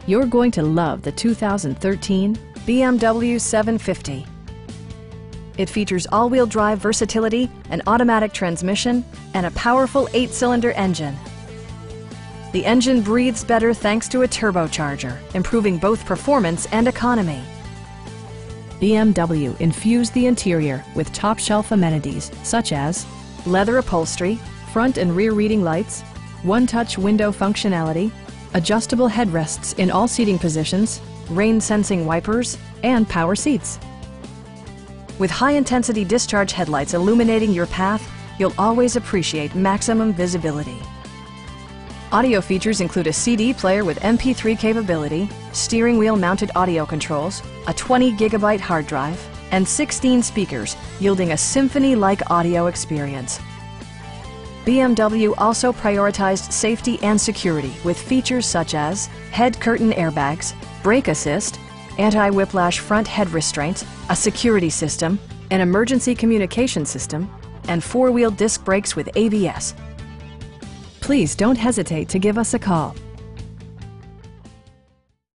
You're going to love the 2013 BMW 750. It features all-wheel drive versatility, an automatic transmission, and a powerful 8-cylinder engine. The engine breathes better thanks to a turbocharger, improving both performance and economy. BMW infused the interior with top-shelf amenities such as leather upholstery, front and rear reading lights, one-touch window functionality, adjustable headrests in all seating positions, rain-sensing wipers, and power seats. With high-intensity discharge headlights illuminating your path, you'll always appreciate maximum visibility. Audio features include a CD player with MP3 capability, steering wheel mounted audio controls, a 20-gigabyte hard drive, and 16 speakers, yielding a symphony-like audio experience. BMW also prioritized safety and security with features such as head curtain airbags, brake assist, anti-whiplash front head restraints, a security system, an emergency communication system, and 4-wheel disc brakes with ABS. Please don't hesitate to give us a call.